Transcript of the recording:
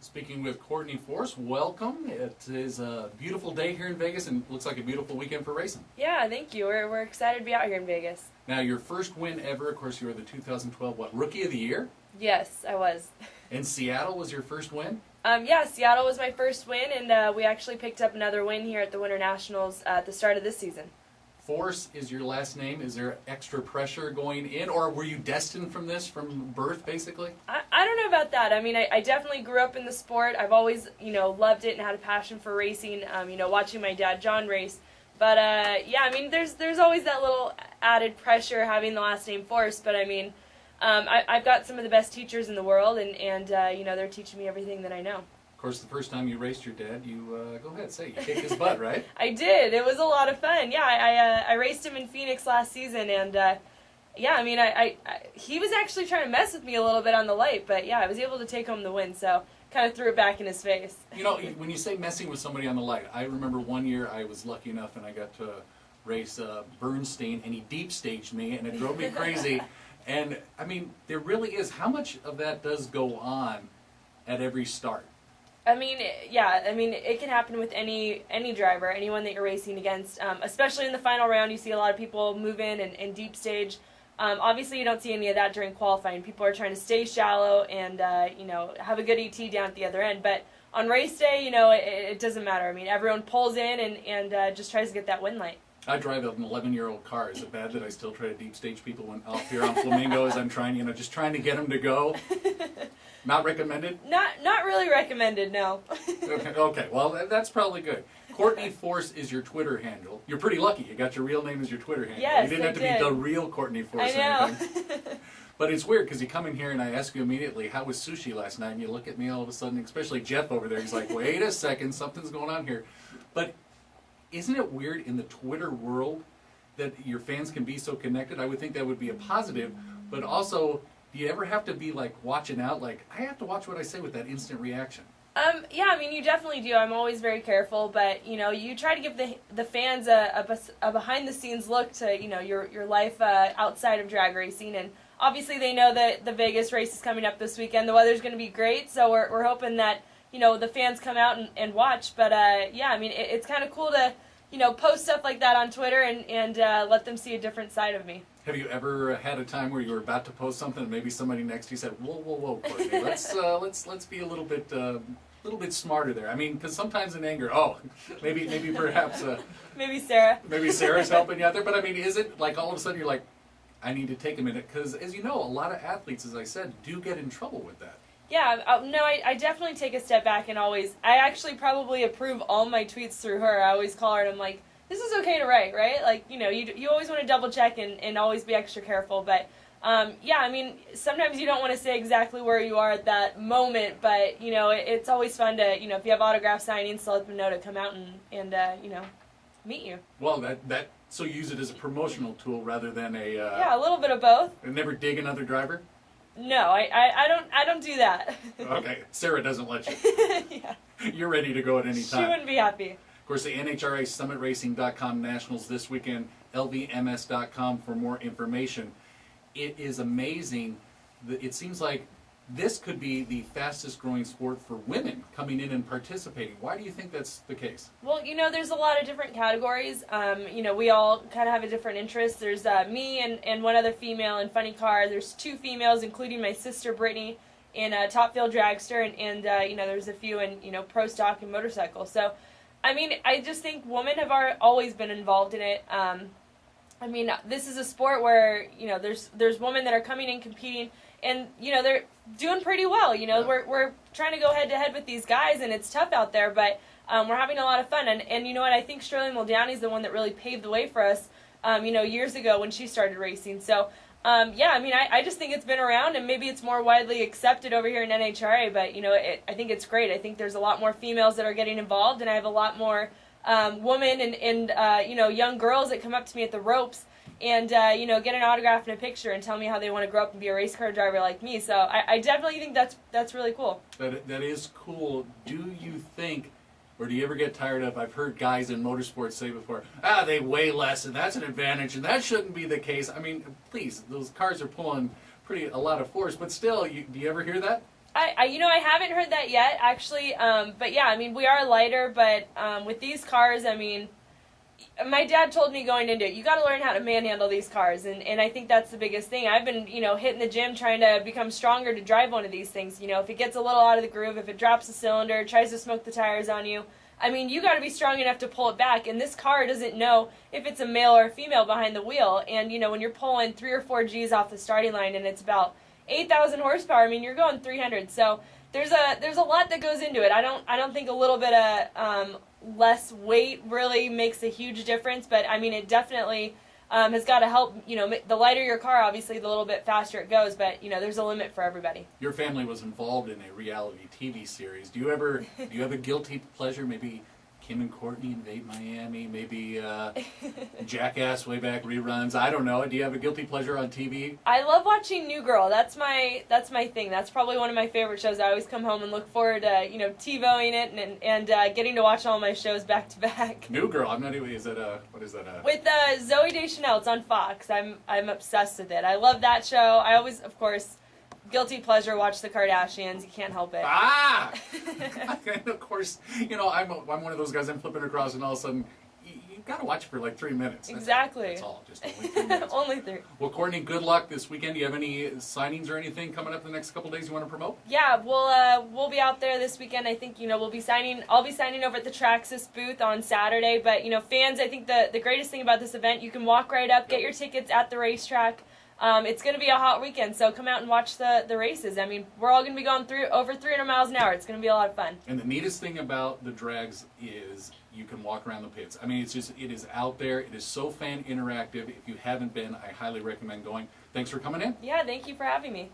Speaking with Courtney Force, welcome. It is a beautiful day here in Vegas and looks like a beautiful weekend for racing. Yeah, thank you. We're excited to be out here in Vegas. Now, your first win ever, of course, you were the 2012, Rookie of the Year? Yes, I was. And Seattle was your first win? Yeah, Seattle was my first win, and we actually picked up another win here at the Winter Nationals at the start of this season. Force is your last name. Is there extra pressure going in, or were you destined from this from birth, basically? I don't know about that. I mean, I definitely grew up in the sport. I've always, loved it and had a passion for racing, watching my dad, John, race. But, yeah, I mean, there's always that little added pressure having the last name Force. But, I mean, I've got some of the best teachers in the world, and they're teaching me everything that I know. Of course, the first time you raced your dad, you, go ahead, say, you kicked his butt, right? I did. It was a lot of fun. Yeah, I raced him in Phoenix last season, and, yeah, I mean, he was actually trying to mess with me a little bit on the light, but, yeah, I was able to take home the win, so kind of threw it back in his face. You know, when you say messing with somebody on the light, I remember one year I was lucky enough and I got to race Bernstein, and he deep staged me, and it drove me crazy. And, I mean, there really is, how much of that does go on at every start? I mean, yeah, I mean, it can happen with any driver, anyone that you're racing against, especially in the final round. You see a lot of people move in and deep stage. Obviously, you don't see any of that during qualifying. People are trying to stay shallow and, have a good ET down at the other end. But on race day, it doesn't matter. I mean, everyone pulls in and just tries to get that win light. I drive an 11-year-old car. Is it bad that I still try to deep stage people when out here on Flamingos? I'm trying, just trying to get them to go. Not recommended? Not really recommended, no. Okay, well, that's probably good. Courtney Force is your Twitter handle. You're pretty lucky. You got your real name as your Twitter handle. Yes, you didn't have to be the real Courtney Force. I know. Or anything. But it's weird because you come in here and I ask you immediately, how was sushi last night? And you look at me all of a sudden, especially Jeff over there. He's like, wait a second, something's going on here. But isn't it weird in the Twitter world that your fans can be so connected? I would think that would be a positive, but also, do you ever have to be like watching out, like, I have to watch what I say with that instant reaction? Yeah, I mean, you definitely do. I'm always very careful, but, you try to give the fans a behind-the-scenes look to, your life outside of drag racing, and obviously they know that the Vegas race is coming up this weekend. The weather's going to be great, so we're hoping that, the fans come out and watch, but, yeah, I mean, it's kind of cool to, post stuff like that on Twitter and let them see a different side of me. Have you ever had a time where you were about to post something and maybe somebody next to you said, whoa, Courtney, let's be a little bit smarter there. I mean, because sometimes in anger, maybe perhaps maybe Sarah. Maybe Sarah's helping you out there. But I mean, is it like all of a sudden you're like, I need to take a minute? Because as you know, a lot of athletes, as I said, do get in trouble with that. Yeah, no, I definitely take a step back and I actually probably approve all my tweets through her. I always call her and I'm like, this is okay to write, right? Like, you always want to double check and always be extra careful. But, yeah, I mean, sometimes you don't want to say exactly where you are at that moment, but, it's always fun to, if you have autograph signings, to let them know to come out and meet you. Well, so use it as a promotional tool rather than a... yeah, a little bit of both. And never dig another driver? No, I don't do that. Okay, Sarah doesn't let you. Yeah. You're ready to go at any time. She wouldn't be happy. Of course, the NHRA SummitRacing.com Nationals this weekend, LVMS.com for more information. It is amazing. It seems like this could be the fastest growing sport for women coming in and participating. Why do you think that's the case? Well, there's a lot of different categories. We all kind of have a different interest. There's me and one other female in Funny Car. There's two females, including my sister Brittany, in Top Field Dragster, and there's a few in Pro Stock and Motorcycle. So, I mean, I just think women have always been involved in it. I mean, this is a sport where there's women that are coming in competing, and they're doing pretty well. Yeah. We're trying to go head to head with these guys, and it's tough out there, but we're having a lot of fun. And you know what? I think Shirley Muldowney is the one that really paved the way for us. Years ago when she started racing. So. Yeah, I mean, I just think it's been around, and maybe it's more widely accepted over here in NHRA, but, I think it's great. I think there's a lot more females that are getting involved, and I have a lot more women and young girls that come up to me at the ropes and, get an autograph and a picture and tell me how they want to grow up and be a race car driver like me. So I definitely think that's really cool. That is cool. Do you think... Or do you ever get tired of, I've heard guys in motorsports say before, they weigh less and that's an advantage and that shouldn't be the case. I mean, please, those cars are pulling a lot of force, but still, do you ever hear that? I haven't heard that yet, actually. But yeah, I mean, we are lighter, but with these cars, I mean, my dad told me going into it, you got to learn how to manhandle these cars, and I think that's the biggest thing. I've been, hitting the gym trying to become stronger to drive one of these things. If it gets a little out of the groove, if it drops a cylinder, tries to smoke the tires on you, I mean, you got to be strong enough to pull it back, and this car doesn't know if it's a male or a female behind the wheel, and, when you're pulling 3 or 4 Gs off the starting line, and it's about 8,000 horsepower, I mean, you're going 300, so there's a lot that goes into it. I don't think a little bit of less weight really makes a huge difference, but I mean, it definitely has got to help. The lighter your car, obviously, the little bit faster it goes, but there's a limit for everybody. Your family was involved in a reality TV series. Do you have a guilty pleasure? Maybe Kim and Courtney Invade Miami, maybe Jackass way back reruns. I don't know. Do you have a guilty pleasure on TV? I love watching New Girl. That's my thing. That's probably one of my favorite shows. I always come home and look forward to TiVoing it and getting to watch all my shows back to back. New Girl. I'm not even. Is that what is that? With Zooey Deschanel. It's on Fox. I'm obsessed with it. I love that show. I always, of course, guilty pleasure, watch the Kardashians. You can't help it. And of course, I'm one of those guys. I'm flipping across, and all of a sudden, you've got to watch it for like 3 minutes. Exactly. That's all. Just only 3 minutes. Only 3. Well, Courtney, good luck this weekend. Do you have any signings or anything coming up the next couple days you want to promote? Yeah, we'll be out there this weekend. I think we'll be signing. I'll be signing over at the Traxxas booth on Saturday. But fans, I think the greatest thing about this event, you can walk right up, get your tickets at the racetrack. It's going to be a hot weekend, so come out and watch the races. I mean, we're all going to be going over 300 miles an hour. It's going to be a lot of fun. And the neatest thing about the drags is you can walk around the pits. I mean, it is out there. It is so fan interactive. If you haven't been, I highly recommend going. Thanks for coming in. Yeah, thank you for having me.